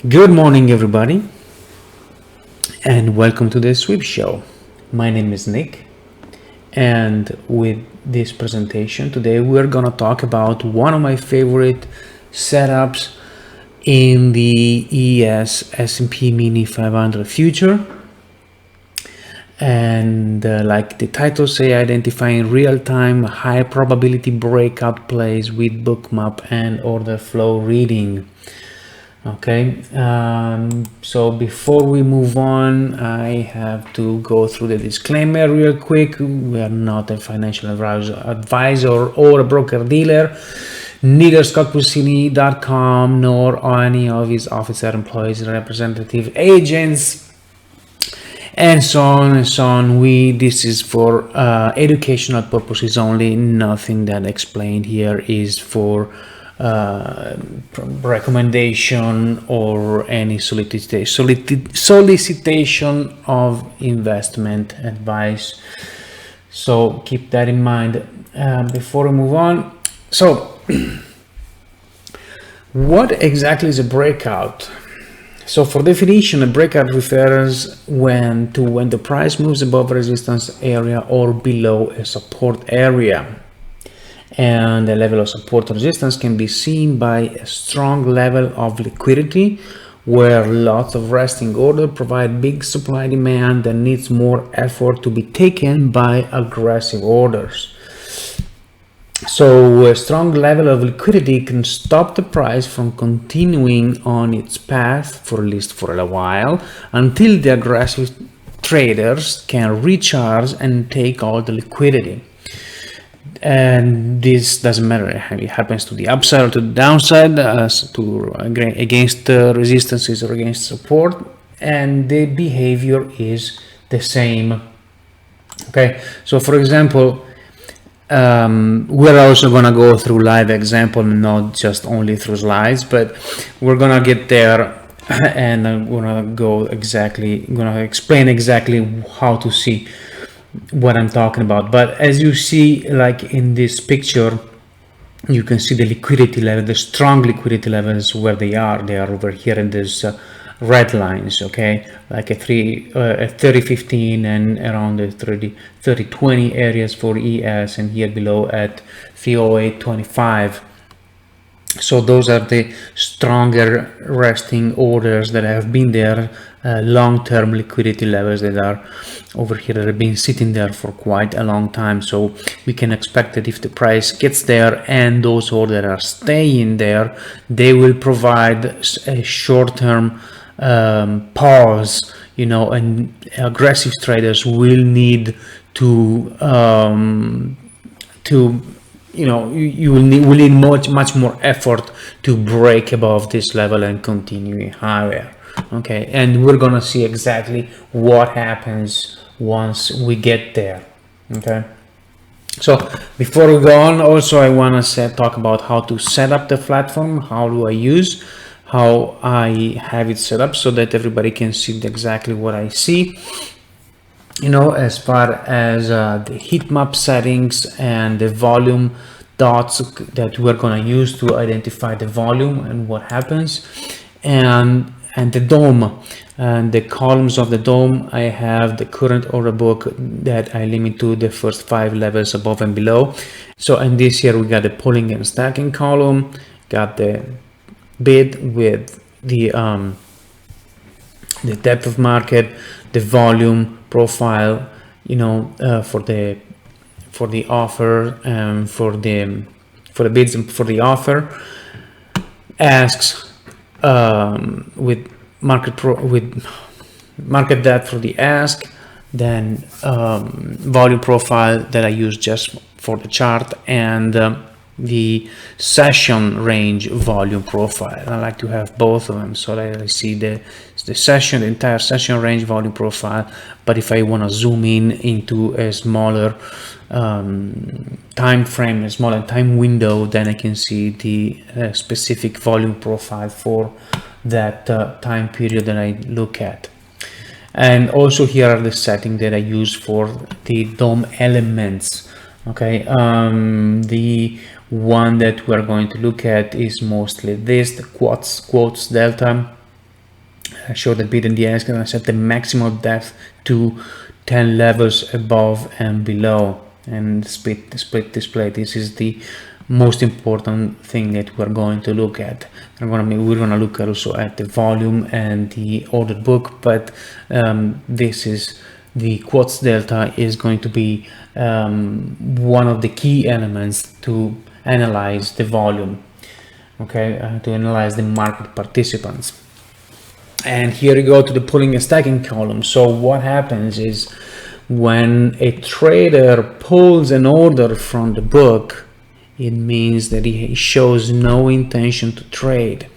Good morning, everybody, and welcome to the Sweep Show. My name is Nick, and with this presentation today, we're gonna talk about one of my favorite setups in the ES S&P Mini 500 future. And like the title say, identifying real-time high probability breakout plays with bookmap and order flow reading. Okay, so before we move on, I have to go through the disclaimer real quick. We are not a financial advisor or a broker dealer. Neither ScottPuccini.com nor any of his officer, employees, representative, agents, and so on and so on. This is for educational purposes only. Nothing that explained here is for recommendation or any solicitation of investment advice. So keep that in mind before we move on. So what exactly is a breakout? So for definition, a breakout refers when the price moves above a resistance area or below a support area. And the level of support resistance can be seen by a strong level of liquidity where lots of resting order provide big supply demand and needs more effort to be taken by aggressive orders. So a strong level of liquidity can stop the price from continuing on its path for at least for a while until the aggressive traders can recharge and take all the liquidity. And this doesn't matter if it happens to the upside or to the downside, against resistances or against support, and the behavior is the same. Okay, so for example, we're also gonna go through live example, not just only through slides, but we're gonna get there, and I'm gonna explain exactly how to see what I'm talking about. But as you see, like in this picture, you can see the liquidity level, the strong liquidity levels where they are over here in this red lines. Okay, like a 30-15 and around the 30-20 areas for ES, and here below at 308.25. So those are the stronger resting orders that have been there, long-term liquidity levels that are over here that have been sitting there for quite a long time. So we can expect that if the price gets there and those orders are staying there, they will provide a short-term pause, and aggressive traders will need to you will need much more effort to break above this level and continue higher. Okay, and we're gonna see exactly what happens once we get there. Okay, so before we go on, also I want to talk about how to set up the platform. How I have it set up so that everybody can see exactly what I see. As far as the heat map settings and the volume dots that we're going to use to identify the volume and what happens, and the DOM and the columns of the DOM. I have the current order book that I limit to the first 5 levels above and below. So in this here we got the pulling and stacking column, got the bid with the depth of market, the volume profile, for the offer, for the bids and for the offer, asks with market depth for the ask, then volume profile that I use just for the chart, and the session range volume profile. I like to have both of them so that I see the entire session range volume profile. But if I want to zoom in into a smaller time frame, a smaller time window, then I can see the specific volume profile for that time period that I look at. And also here are the settings that I use for the DOM elements. Okay, the one that we're going to look at is mostly this, the quotes delta, show the bid and the ask, and I set the maximum depth to 10 levels above and below, and split display. This is the most important thing that we're going to look at. We're going to look also at the volume and the ordered book, but this is the quotes delta is going to be one of the key elements to analyze the volume, okay, to analyze the market participants. And here you go to the pulling and stacking column. So what happens is when a trader pulls an order from the book, it means that he shows no intention to trade.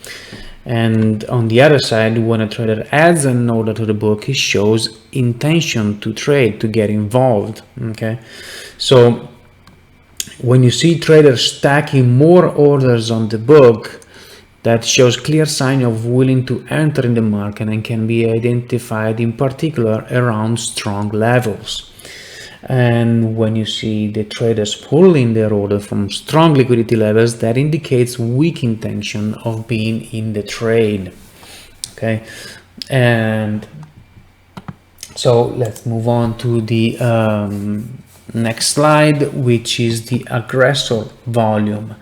And on the other side, when a trader adds an order to the book, he shows intention to trade, to get involved. Okay, so when you see traders stacking more orders on the book, that shows clear sign of willing to enter in the market and can be identified in particular around strong levels. And when you see the traders pulling their order from strong liquidity levels, that indicates weak intention of being in the trade. Okay, and so let's move on to the next slide, which is the aggressor volume.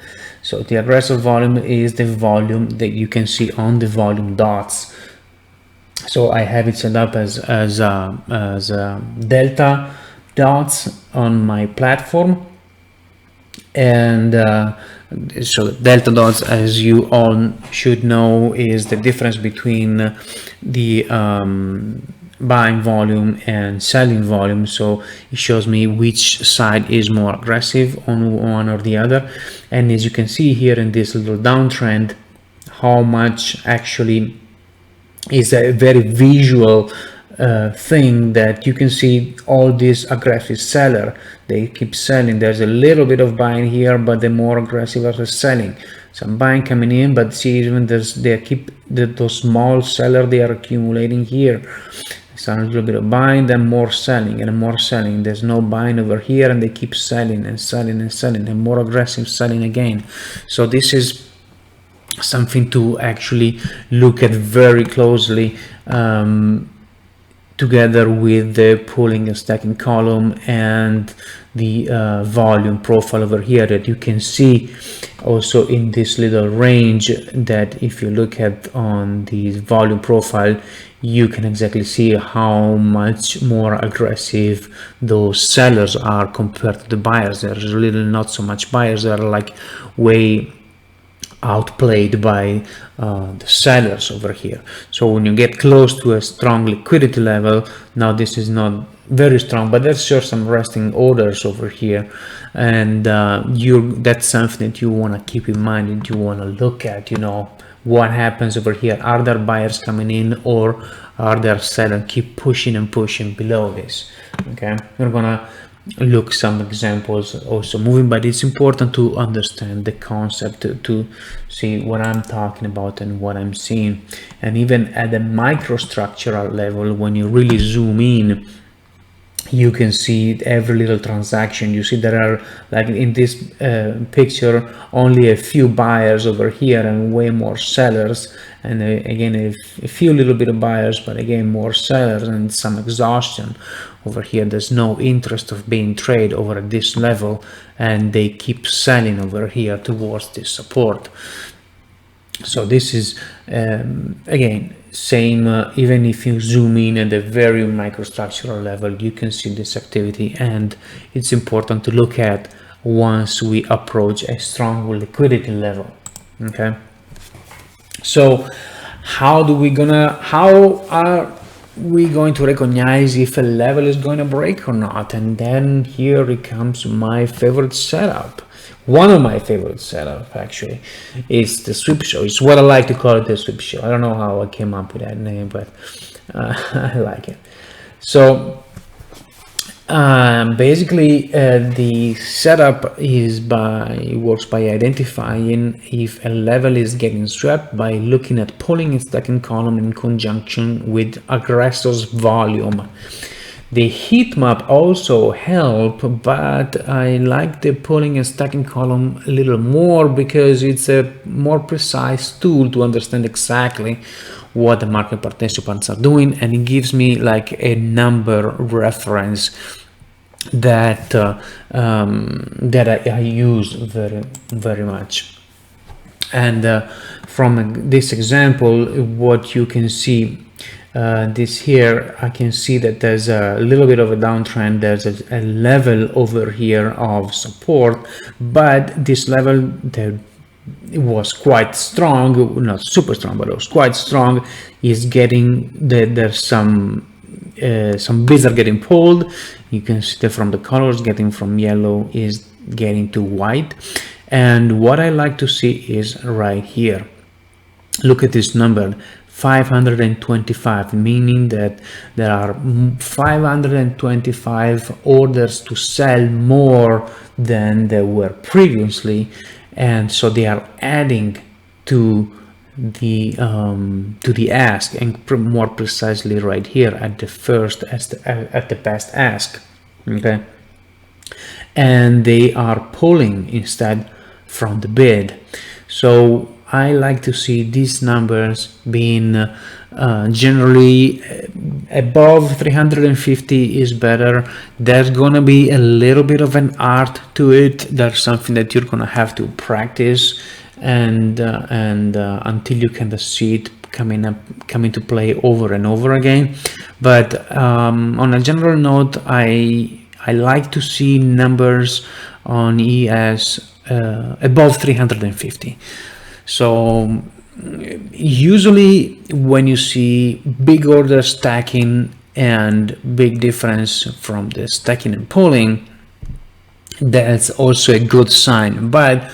So the aggressor volume is the volume that you can see on the volume dots. So I have it set up as delta dots on my platform, and so delta dots, as you all should know, is the difference between the buying volume and selling volume. So it shows me which side is more aggressive on one or the other, and as you can see here in this little downtrend, how much actually is a very visual thing, that you can see all these aggressive seller, they keep selling. There's a little bit of buying here, but the more aggressive are selling. Some buying coming in, but see, even those small seller, they are accumulating here. So a little bit of buying, then more selling and more selling. There's no buying over here, and they keep selling and selling and selling, and more aggressive selling again. So this is something to actually look at very closely, together with the pulling and stacking column and the volume profile over here, that you can see also in this little range, that if you look at on the volume profile, you can exactly see how much more aggressive those sellers are compared to the buyers. There's a little not so much buyers that are like way outplayed by the sellers over here. So when you get close to a strong liquidity level, now this is not very strong, but there's sure some resting orders over here, and that's something that you want to keep in mind, and you want to look at, you know, what happens over here. Are there buyers coming in, or are there sellers keep pushing and pushing below this? Okay, we're gonna look some examples also moving, but it's important to understand the concept to see what I'm talking about and what I'm seeing. And even at the microstructural level, when you really zoom in, you can see every little transaction. You see there are, like in this picture, only a few buyers over here and way more sellers, and again a few little bit of buyers, but again more sellers, and some exhaustion over here. There's no interest of being trade over at this level, and they keep selling over here towards this support. So this is again same, even if you zoom in at the very microstructural level, you can see this activity, and it's important to look at once we approach a strong liquidity level. Okay, so how are we going to recognize if a level is going to break or not? And then here it comes my favorite setup. One of my favorite setup actually is the sweep show. It's what I like to call it, the sweep show. I don't know how I came up with that name, but I like it. So basically the setup works by identifying if a level is getting swept by looking at pulling and stacking column in conjunction with aggressor's volume. The heat map also help, but I like the pulling and stacking column a little more because it's a more precise tool to understand exactly what the market participants are doing, and it gives me like a number reference that that I use very much. And from this example, what you can see, this here, I can see that there's a little bit of a downtrend. There's a level over here of support, but this level there, it was quite strong, not super strong, but it was quite strong. Is getting there's some bids are getting pulled. You can see that from the colors, getting from yellow is getting to white. And what I like to see is right here. Look at this number, 525, meaning that there are 525 orders to sell more than there were previously, and so they are adding to the ask, and more precisely right here at the first at the best ask. Okay, and they are pulling instead from the bid. So I like to see these numbers being generally above 350 is better. There's gonna be a little bit of an art to it. That's something that you're gonna have to practice, and until you can see it coming to play over and over again. But on a general note, I like to see numbers on ES above 350. So usually when you see big order stacking and big difference from the stacking and pulling, that's also a good sign, but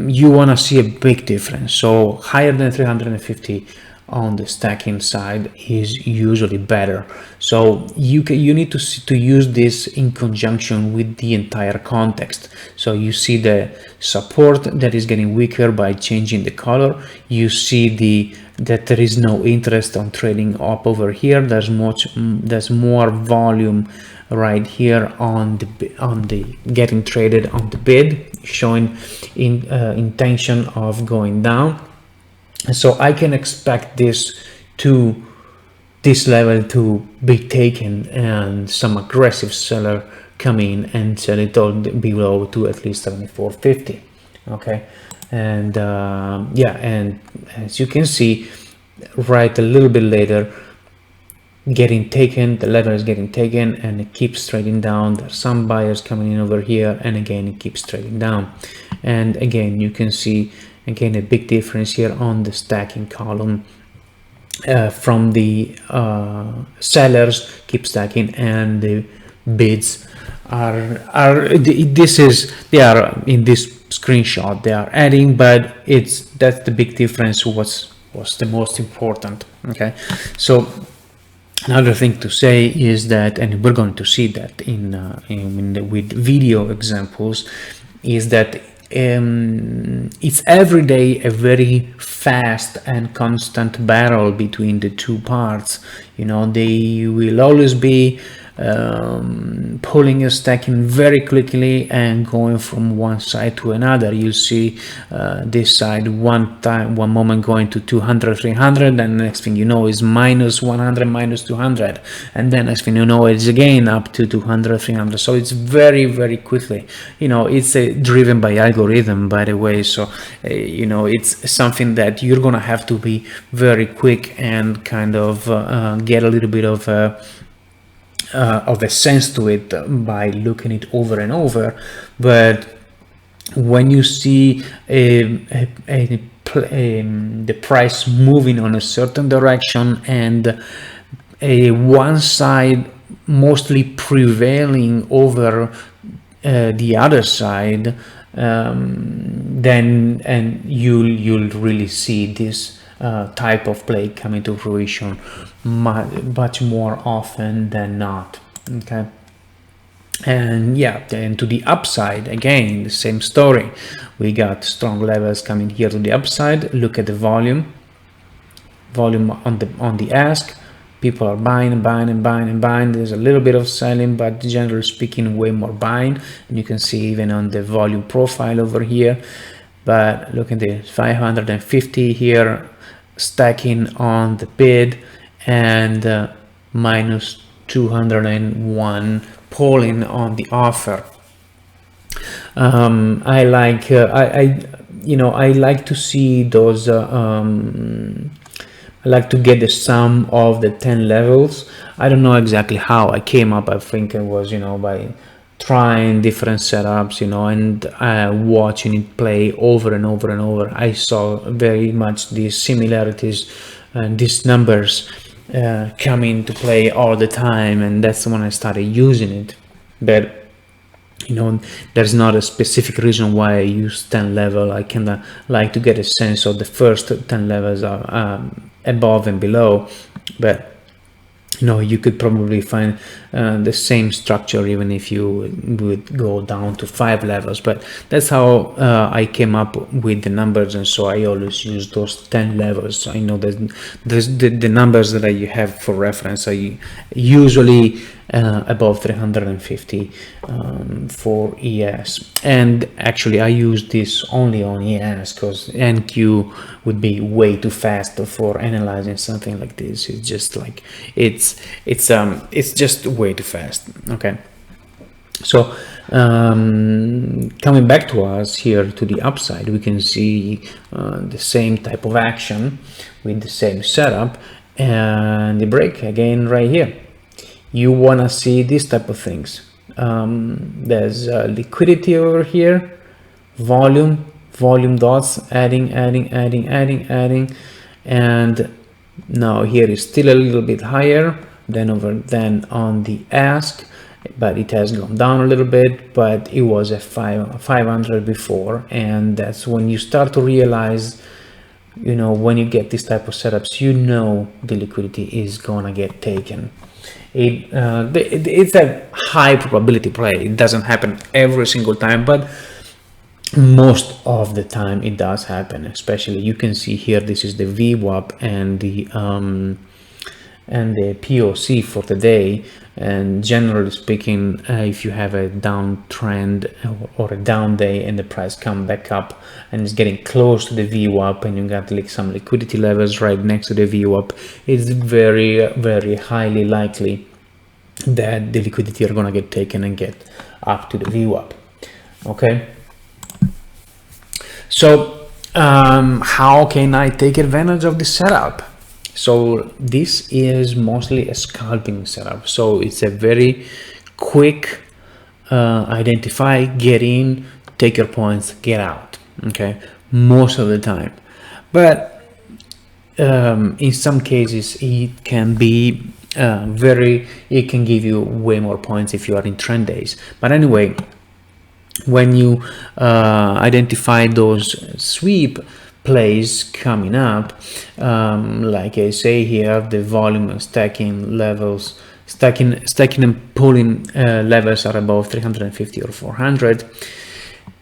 you want to see a big difference. So higher than 350 on the stacking side is usually better. So you need to use this in conjunction with the entire context. So you see the support that is getting weaker by changing the color. You see that there is no interest on trading up over here. There's more volume right here on the getting traded on the bid, showing intention of going down. So I can expect this level to be taken, and some aggressive seller come in and sell it all below to at least 74.50. Okay, and yeah, and as you can see, right a little bit later, getting taken, the level is getting taken, and it keeps trading down. There's some buyers coming in over here, and again it keeps trading down. And again, you can see again a big difference here on the stacking column from the sellers keep stacking, and the bids are they are in this screenshot, they are adding, but that's the big difference. What's the most important. Okay, so another thing to say is that, and we're going to see that with video examples, is that it's every day a very fast and constant battle between the two parts. You know, they will always be pulling and stacking very quickly and going from one side to another. You see this side one moment going to 200, 300, and next thing you know is minus 100, minus 200, and then next thing you know it's again up to 200, 300. So it's very, very quickly. You know, it's driven by algorithm, by the way. So you know, it's something that you're gonna have to be very quick and kind of get a little bit of a sense to it by looking it over and over. But when you see the price moving on a certain direction, and one side mostly prevailing over the other side, then you'll really see this type of play coming to fruition much more often than not. Okay, and yeah, and to the upside, again the same story. We got strong levels coming here to the upside. Look at the volume on the ask, People are buying and buying and buying and buying. There's a little bit of selling, but generally speaking, way more buying. And you can see even on the volume profile over here. But look at this, 550 here, stacking on the bid, and minus 201 polling on the offer. I like I like to see those. I like to get the sum of the 10 levels. I don't know exactly how I came up. I think it was, by trying different setups, and watching it play over and over and over. I saw very much these similarities and these numbers come into play all the time, and that's when I started using it. But there's not a specific reason why I use 10 level. I kind of like to get a sense of the first 10 levels are above and below, but you could probably find the same structure even if you would go down to 5 levels. But that's how I came up with the numbers, and so I always use those 10 levels. I know that the numbers that you have for reference are usually above 350 for ES, and actually I use this only on ES because NQ would be way too fast for analyzing something like this. It's just like it's just way too fast. Okay, so coming back to us here to the upside, we can see the same type of action with the same setup, and the break again right here. You want to see this type of things. There's liquidity over here, volume dots, adding, and now here is still a little bit higher than on the ask, but it has gone down a little bit, but it was at 500 before, and that's when you start to realize, when you get this type of setups, the liquidity is gonna get taken. It's a high probability play. It doesn't happen every single time, but most of the time it does happen. Especially, you can see here, this is the VWAP and the POC for the day. And generally speaking, if you have a downtrend or a down day and the price come back up and it's getting close to the VWAP, and you got like some liquidity levels right next to the VWAP, it's very, very highly likely that the liquidity are gonna get taken and get up to the VWAP. Okay, so how can I take advantage of this setup? So this is mostly a scalping setup, so it's a very quick identify, get in, take your points, get out. Okay, most of the time, but in some cases it can be it can give you way more points if you are in trend days. But anyway, when you identify those sweep plays coming up, like I say here, the volume and stacking levels, stacking and pulling levels are above 350 or 400.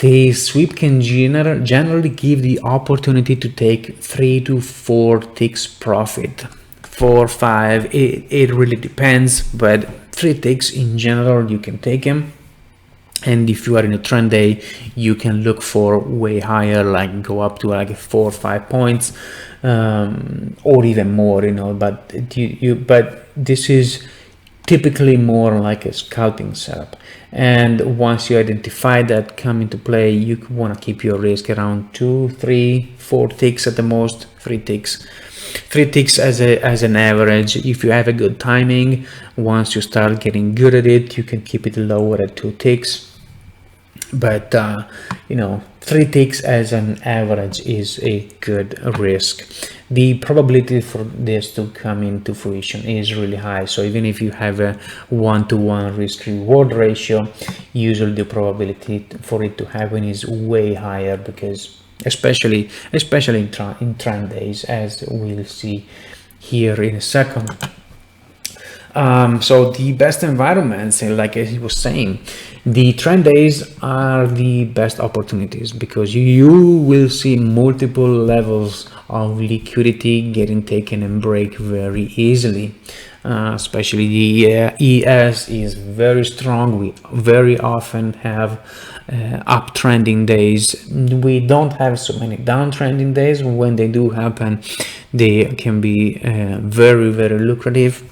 The sweep can generally give the opportunity to take 3 to 4 ticks profit, 4, 5, it really depends, but 3 ticks in general you can take them. And if you are in a trend day, you can look for way higher, like go up to like 4 or 5 points, or even more, but but this is typically more like a scalping setup. And once you identify that come into play, you want to keep your risk around 2, 3, 4 ticks at the most. 3 ticks as an average. If you have a good timing, once you start getting good at it, you can keep it lower at 2 ticks. But 3 ticks as an average is a good risk. The probability for this to come into fruition is really high. So even if you have a 1-to-1 risk reward ratio, usually the probability for it to happen is way higher, because especially in trend days, as we'll see here in a second. So the best environments, like I was saying, the trend days are the best opportunities, because you will see multiple levels of liquidity getting taken and break very easily. Especially the ES is very strong. We very often have uptrending days. We don't have so many downtrending days. When they do happen, they can be very, very lucrative.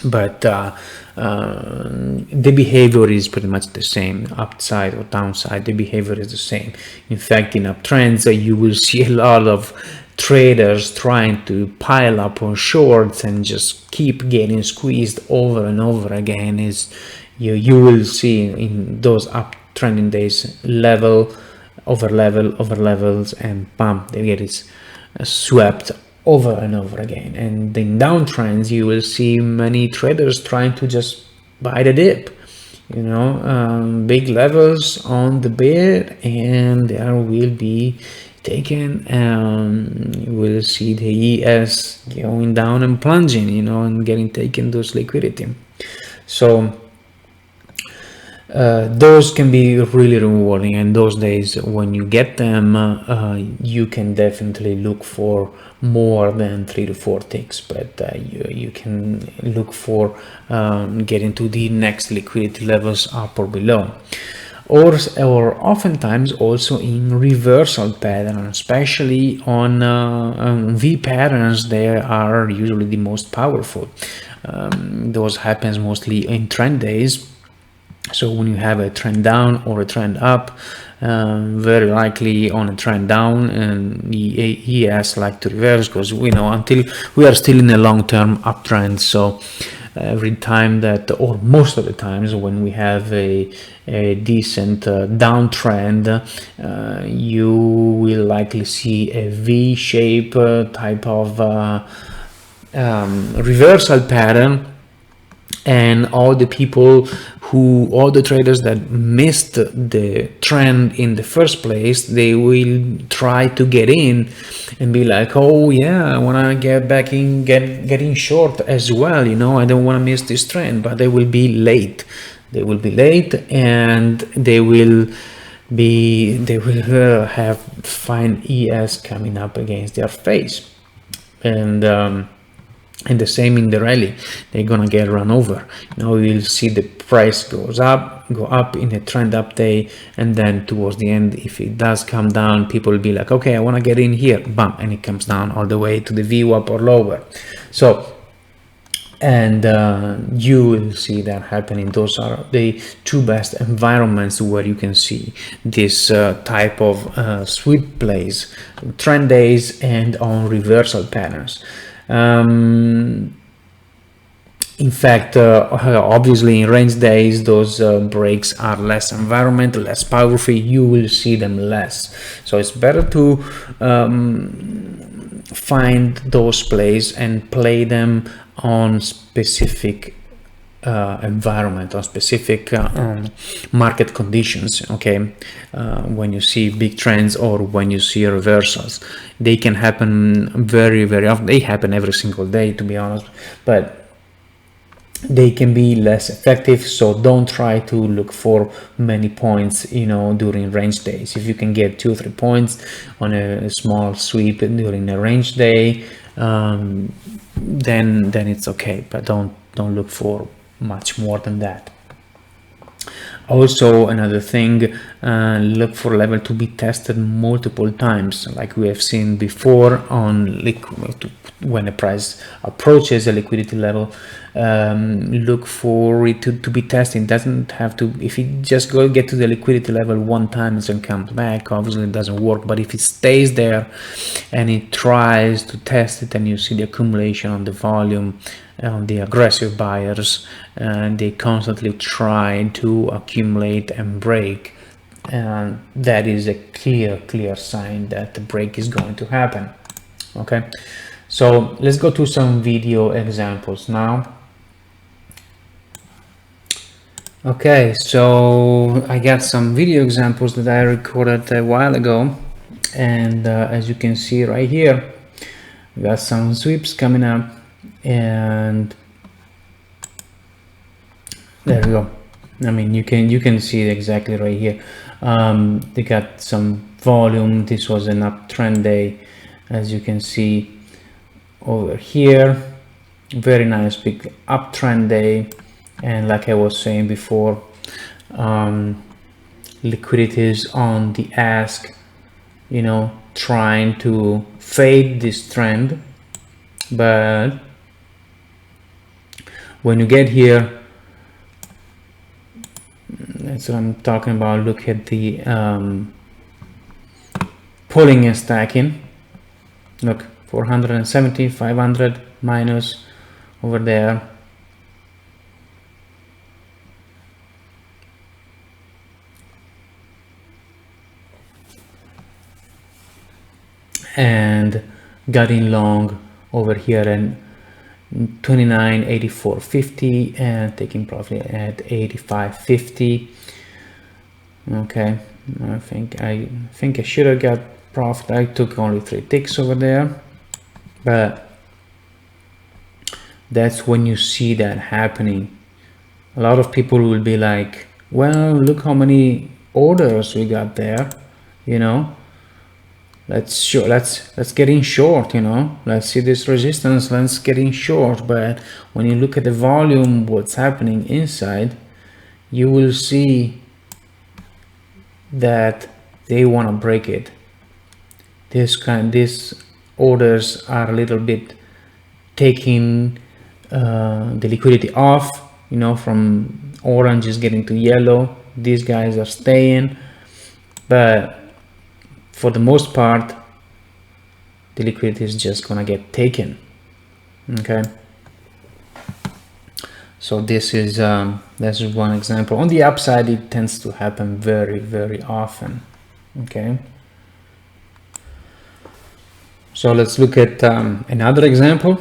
But the behavior is pretty much the same, upside or downside. The behavior is the same. In fact, in uptrends, you will see a lot of traders trying to pile up on shorts and just keep getting squeezed over and over again. Is you will see in those uptrending days level over levels, and bam, they get swept over and over again. And in downtrends, you will see many traders trying to just buy the dip, you know, big levels on the bid, and there will be taken. You will see the ES going down and plunging, you know, and getting taken those liquidity. So those can be really rewarding, and those days when you get them, you can definitely look for more than 3 to 4 ticks, but you can look for getting to the next liquidity levels up or below. Or oftentimes also in reversal pattern, especially on V patterns. They are usually the most powerful. Those happens mostly in trend days. So when you have a trend down or a trend up, very likely on a trend down, and the ES like to reverse, because we know until we are still in a long-term uptrend. So every time that, or most of the times when we have a decent downtrend, you will likely see a V-shape type of reversal pattern. And all the traders that missed the trend in the first place, they will try to get in and be like, oh yeah, I want to get back in, get in short as well, you know, I don't want to miss this trend. But they will be late. They will be late, and they will have fine ES coming up against their face. And the same in the rally, they're gonna get run over. Now you'll see the price go up in a trend up day, and then towards the end, if it does come down, people will be like, okay, I want to get in here, bam, and it comes down all the way to the VWAP or lower. So, and you will see that happening. Those are the two best environments where you can see this type of sweep plays, trend days and on reversal patterns. In fact, obviously in range days, those breaks are less environmental, less powerful. You will see them less. So it's better to find those plays and play them on specific environment, on specific market conditions. Okay, when you see big trends or when you see reversals, they can happen very, very often. They happen every single day, to be honest, but they can be less effective. So don't try to look for many points, you know, during range days. If you can get 2 or 3 points on a small sweep during a range day, then it's okay, but don't look for much more than that. Also, another thing, look for level to be tested multiple times, like we have seen before on when the price approaches a liquidity level. Look for it to be tested. It doesn't have to, if it just get to the liquidity level one time and then comes back, obviously it doesn't work. But if it stays there and it tries to test it, and you see the accumulation on the volume, on the aggressive buyers, and they constantly try to accumulate and break, and that is a clear sign that the break is going to happen. Okay, so let's go to some video examples now. Okay, so I got some video examples that I recorded a while ago, and as you can see right here, we got some sweeps coming up, and there we go. I mean, you can see it exactly right here. They got some volume. This was an uptrend day, as you can see over here. Very nice big uptrend day, and like I was saying before, liquidities on the ask, you know, trying to fade this trend. But when you get here, that's what I'm talking about. Look at the pulling and stacking. Look, 470, 500 minus over there. And got in long over here and 29.8450 and taking profit at 85.50. Okay, I think I should have got profit. I took only 3 ticks over there, but that's when you see that happening. A lot of people will be like, well, look how many orders we got there, you know. Let's get in short, you know. Let's see this resistance, let's get in short. But when you look at the volume, what's happening inside, you will see that they want to break it. These orders are a little bit taking the liquidity off, you know, from orange is getting to yellow. These guys are staying, but for the most part, the liquidity is just gonna get taken. Okay. So this is one example. On the upside, it tends to happen very, very often. Okay. So let's look at another example.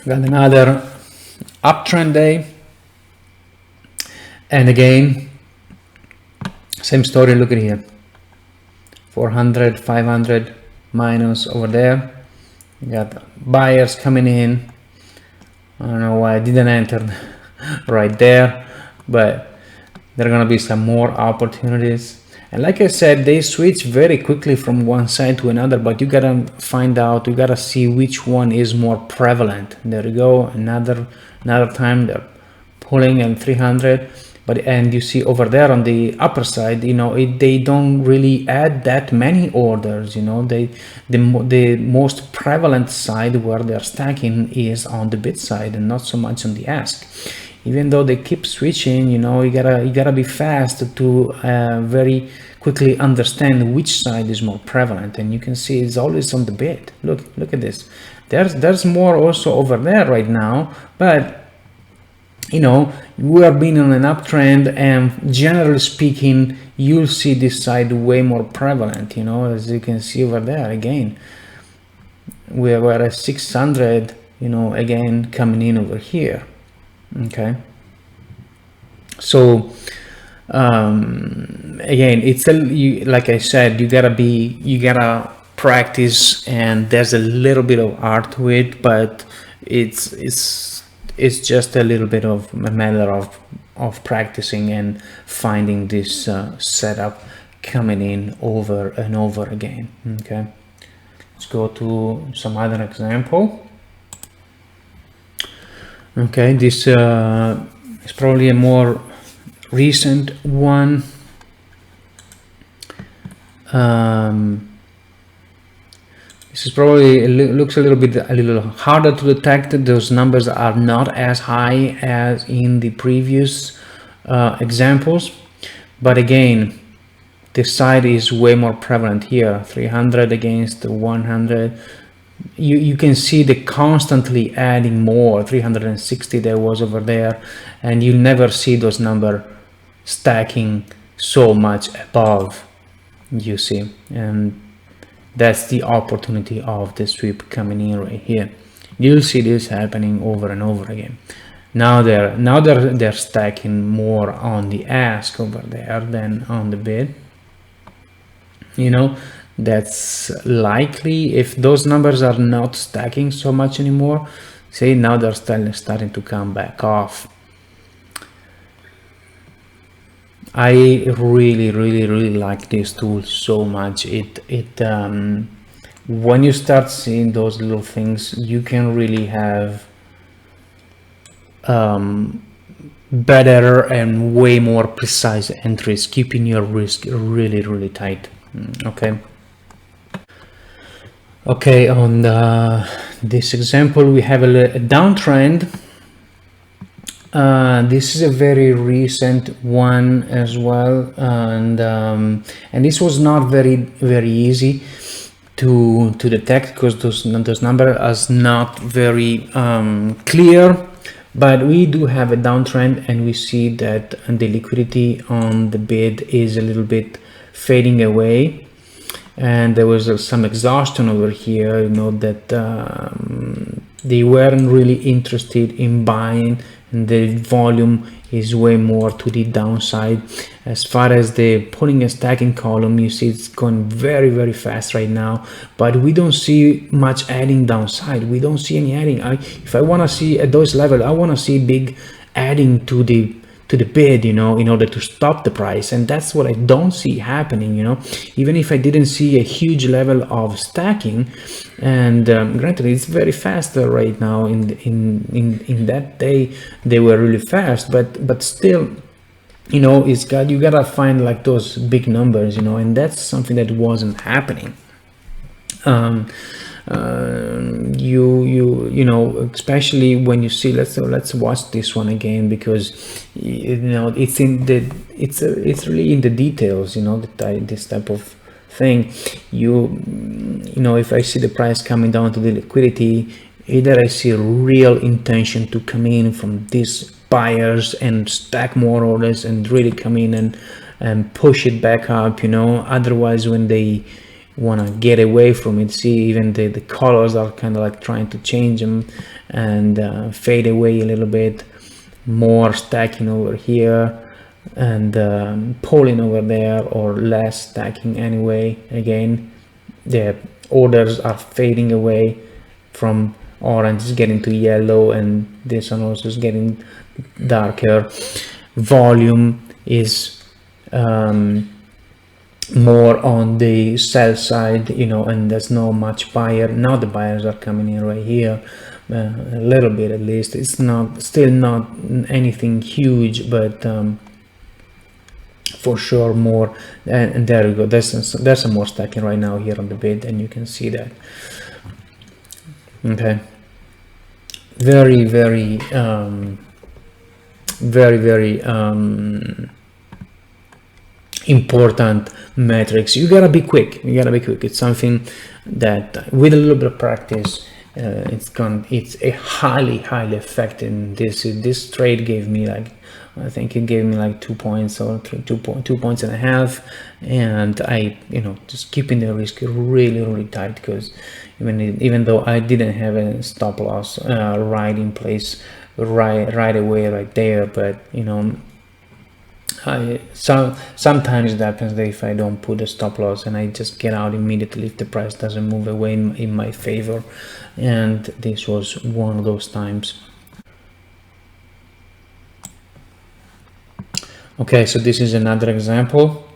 Got another uptrend day, and again, same story. Look at here. 400, 500 minus over there. You got buyers coming in. I don't know why I didn't enter right there, but there are gonna be some more opportunities. And like I said, they switch very quickly from one side to another, but you gotta find out, you gotta see which one is more prevalent. There you go, another time they're pulling in 300. And you see over there on the upper side, you know, they don't really add that many orders, you know. The most prevalent side where they're stacking is on the bid side and not so much on the ask. Even though they keep switching, you know, you gotta be fast to very quickly understand which side is more prevalent. And you can see it's always on the bid. Look at this. There's more also over there right now, but you know, we are being on an uptrend, and generally speaking, you'll see this side way more prevalent, you know, as you can see over there. Again, we were at 600, you know, again coming in over here. Okay, so again, it's like I said, you gotta practice, and there's a little bit of art to it, but it's just a little bit of a matter of practicing and finding this setup coming in over and over again. Okay, let's go to some other example. Okay, this is probably a more recent one. This is probably looks a little harder to detect. Those numbers are not as high as in the previous examples, but again, this side is way more prevalent here. 300 against 100. You can see the constantly adding more. 360 there was over there, and you'll never see those numbers stacking so much above, you see. And that's the opportunity of the sweep coming in right here. You'll see this happening over and over again. Now they're stacking more on the ask over there than on the bid. You know, that's likely. If those numbers are not stacking so much anymore, see, now they're starting to come back off. I really like this tool so much. It when you start seeing those little things, you can really have better and way more precise entries, keeping your risk really tight. Okay, on this example we have a downtrend. This is a very recent one as well, and this was not very easy to detect because those numbers are not very clear. But we do have a downtrend, and we see that the liquidity on the bid is a little bit fading away, and there was some exhaustion over here, that they weren't really interested in buying, and the volume is way more to the downside. As far as the pulling and stacking column, you see it's going very fast right now, but we don't see much adding downside. We don't see any adding. If I want to see at those levels, I want to see big adding to the bid, in order to stop the price, and that's what I don't see happening. Even if I didn't see a huge level of stacking, and granted it's very fast right now. In that day they were really fast, but still, you gotta find like those big numbers, and that's something that wasn't happening. Especially when you see, let's watch this one again, because it's really in the details, this type of thing. If I see the price coming down to the liquidity, either I see a real intention to come in from these buyers and stack more orders and really come in and push it back up, otherwise when they want to get away from it, see even the colors are kind of like trying to change them and fade away a little bit, more stacking over here and pulling over there, or less stacking anyway. Again, the orders are fading away from orange, is getting to yellow, and this one also is getting darker. Volume is more on the sell side, and there's not much buyer. Now the buyers are coming in right here, a little bit at least. It's still not anything huge, but for sure more. And there we go, there's some more stacking right now here on the bid, and you can see that. Okay, very important metrics. You gotta be quick. It's something that with a little bit of practice, it's a highly effective. This trade gave me I think it gave me 2 points or 2 points and a half, and I just keeping the risk really tight, because even though I didn't have a stop loss right in place right away right there, but sometimes it happens that if I don't put a stop loss and I just get out immediately if the price doesn't move away in my favor, and this was one of those times. Okay, so this is another example,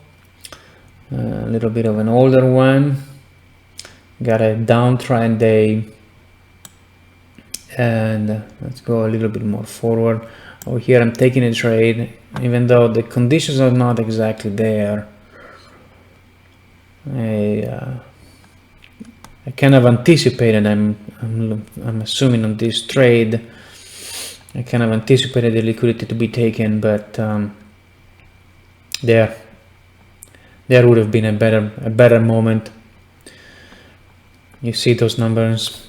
a little bit of an older one. Got a downtrend day, and let's go a little bit more forward. Over here I'm taking a trade, even though the conditions are not exactly there. I kind of anticipated, I'm assuming on this trade, I kind of anticipated the liquidity to be taken, but there would have been a better moment. You see those numbers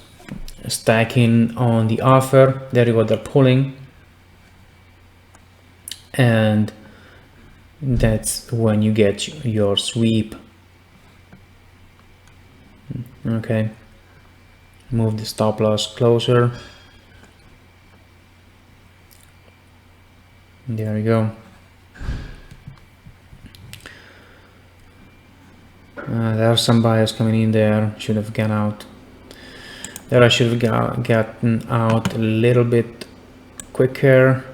stacking on the offer. There you go, they're pulling, and that's when you get your sweep. Okay, move the stop loss closer. There we go. There are some buyers coming in there. Should have gone out. There I should have gotten out a little bit quicker.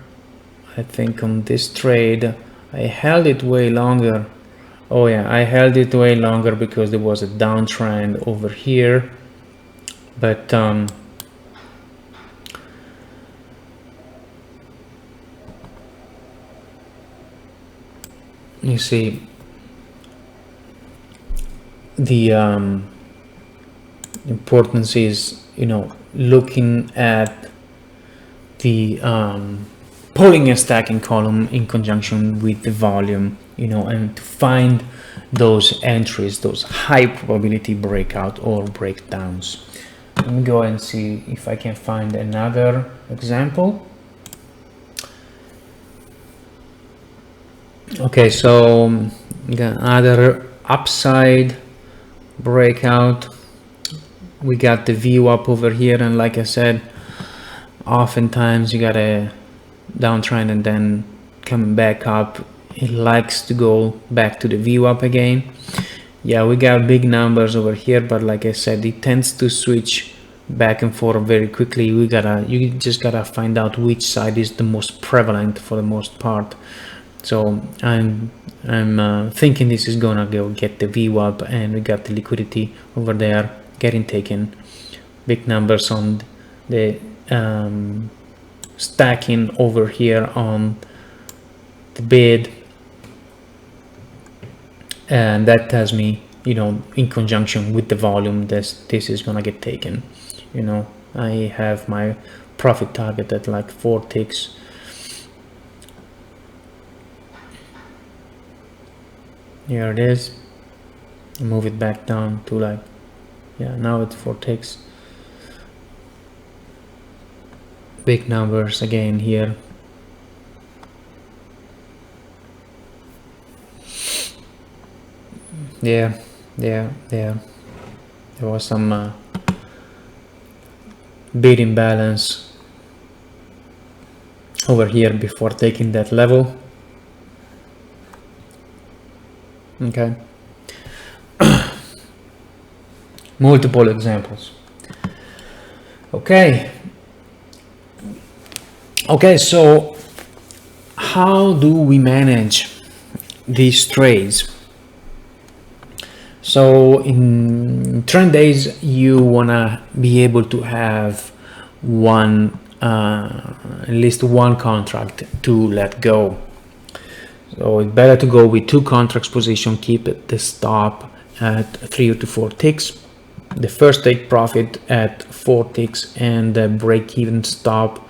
I think on this trade I held it way longer. Oh yeah, I held it way longer because there was a downtrend over here, but you see the importance is, you know, looking at the polling and stacking column in conjunction with the volume, you know, and to find those entries, those high probability breakout or breakdowns. Let me go and see if I can find another example. Okay, so got another upside breakout. We got the VWAP over here, and like I said, oftentimes you got a downtrend and then coming back up. It likes to go back to the VWAP again. Yeah, we got big numbers over here, but like I said, it tends to switch back and forth very quickly. You just gotta find out which side is the most prevalent for the most part. So I'm thinking this is gonna go get the VWAP, and we got the liquidity over there getting taken. Big numbers on the stacking over here on the bid, and that tells me, you know, in conjunction with the volume, this is gonna get taken. You know, I have my profit target at like 4 ticks. Here it is. Move it back down to like, yeah, now it's 4 ticks. Big numbers again here. Yeah, there was some bid imbalance over here before taking that level. Okay. Multiple examples. Okay, so how do we manage these trades? So in trend days, you wanna be able to have at least one contract to let go. So it's better to go with 2 contracts position, keep the stop at 3 to 4 ticks, the first take profit at 4 ticks, and the break-even stop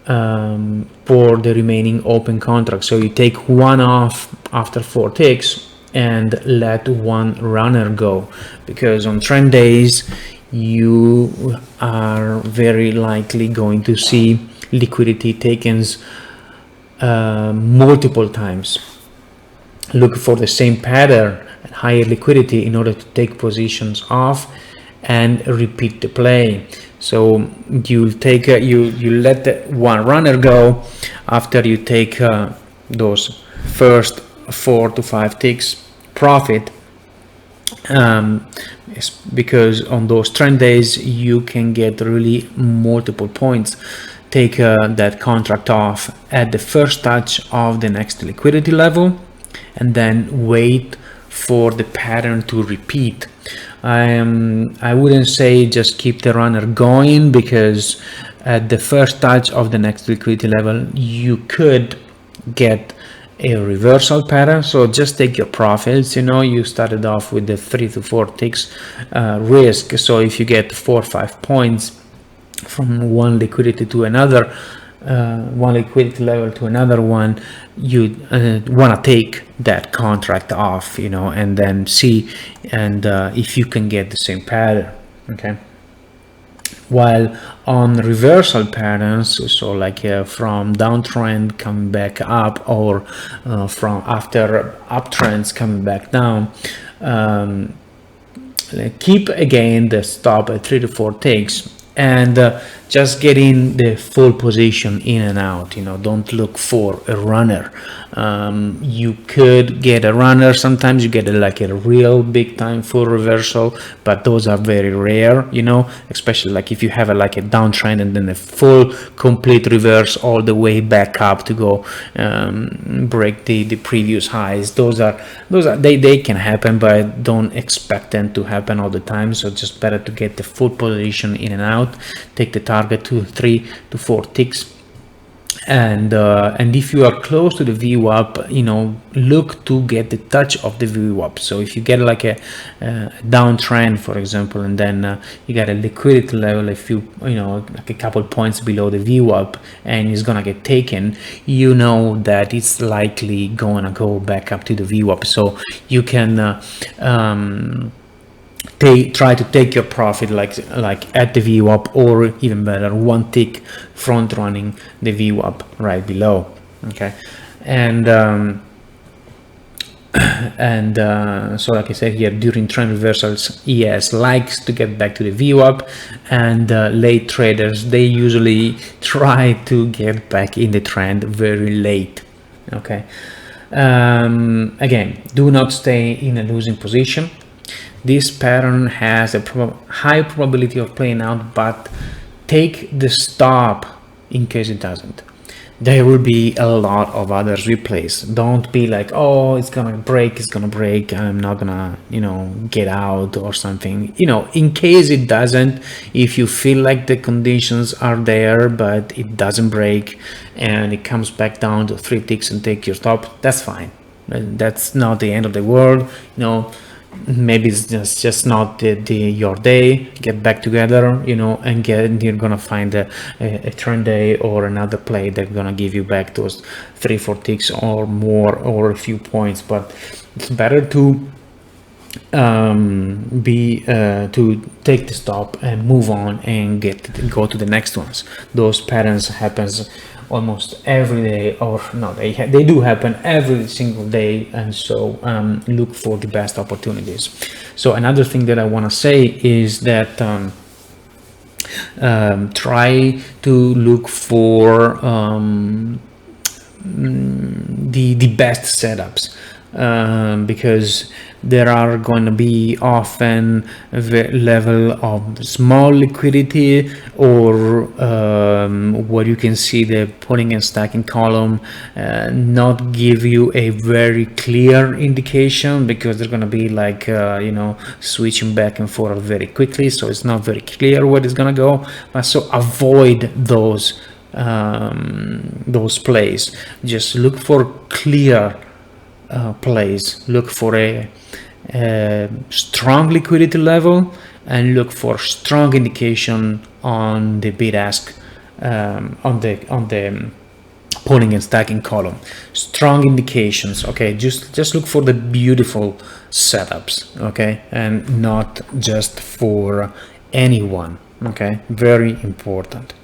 for the remaining open contracts. So you take one off after 4 ticks and let one runner go, because on trend days you are very likely going to see liquidity takens multiple times. Look for the same pattern and higher liquidity in order to take positions off and repeat the play. So you'll take you let the one runner go after you take those first 4 to 5 ticks profit, because on those trend days you can get really multiple points. Take that contract off at the first touch of the next liquidity level, and then wait for the pattern to repeat. I wouldn't say just keep the runner going, because at the first touch of the next liquidity level you could get a reversal pattern. So just take your profits. You know, you started off with the 3 to 4 ticks risk. So if you get 4 or 5 points from one liquidity to another, one liquidity level to another one, you want to take that contract off, you know, and then see and if you can get the same pattern. Okay, while on reversal patterns, so like from downtrend coming back up, or from after uptrends coming back down, keep again the stop at 3 to 4 ticks, and just get in the full position in and out. Don't look for a runner. You could get a runner. Sometimes you get like a real big time full reversal, but those are very rare, especially like if you have like a downtrend and then a full complete reverse all the way back up to go break the previous highs. Those are they can happen, but don't expect them to happen all the time. So just better to get the full position in and out, take the target to 3 to 4 ticks. And if you are close to the VWAP, look to get the touch of the VWAP. So if you get like a downtrend, for example, and then you got a liquidity level, like a couple points below the VWAP, and it's gonna get taken, that it's likely gonna go back up to the VWAP. So you can try to take your profit like at the VWAP, or even better, 1 tick front running the VWAP right below. Okay, and so like I said here, during trend reversals, ES likes to get back to the VWAP, and late traders, they usually try to get back in the trend very late. Okay, again, do not stay in a losing position. This pattern has a high probability of playing out, but take the stop in case it doesn't. There will be a lot of other replays. Don't be like, oh, it's gonna break, I'm not gonna, get out or something. In case it doesn't, if you feel like the conditions are there, but it doesn't break and it comes back down to 3 ticks and take your stop, that's fine. That's not the end of the world. Maybe it's just not your day. Get back together, and you're gonna find a trend day or another play that's gonna give you back those 3-4 ticks or more, or a few points. But it's better to to take the stop and move on and go to the next ones. Those patterns happens almost every day, or no, they do happen every single day, and so look for the best opportunities. So another thing that I want to say is that try to look for the best setups, because there are going to be often a level of small liquidity, or what you can see the pulling and stacking column not give you a very clear indication, because they're going to be like switching back and forth very quickly, so it's not very clear where it's going to go. So avoid those plays. Just look for clear plays. Look for a strong liquidity level, and look for strong indication on the bid ask, on the pulling and stacking column. Strong indications. Okay, just look for the beautiful setups. Okay, and not just for anyone. Okay, very important.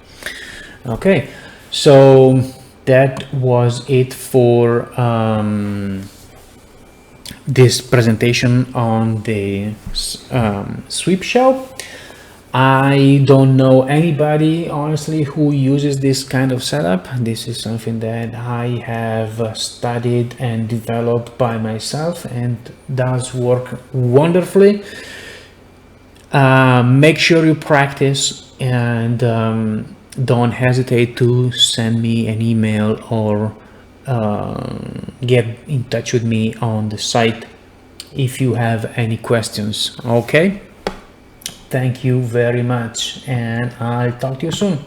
Okay, so that was it for this presentation on the sweep show. I don't know anybody, honestly, who uses this kind of setup. This is something that I have studied and developed by myself, and does work wonderfully. Make sure you practice, and don't hesitate to send me an email or get in touch with me on the site if you have any questions. Okay, thank you very much, and I'll talk to you soon.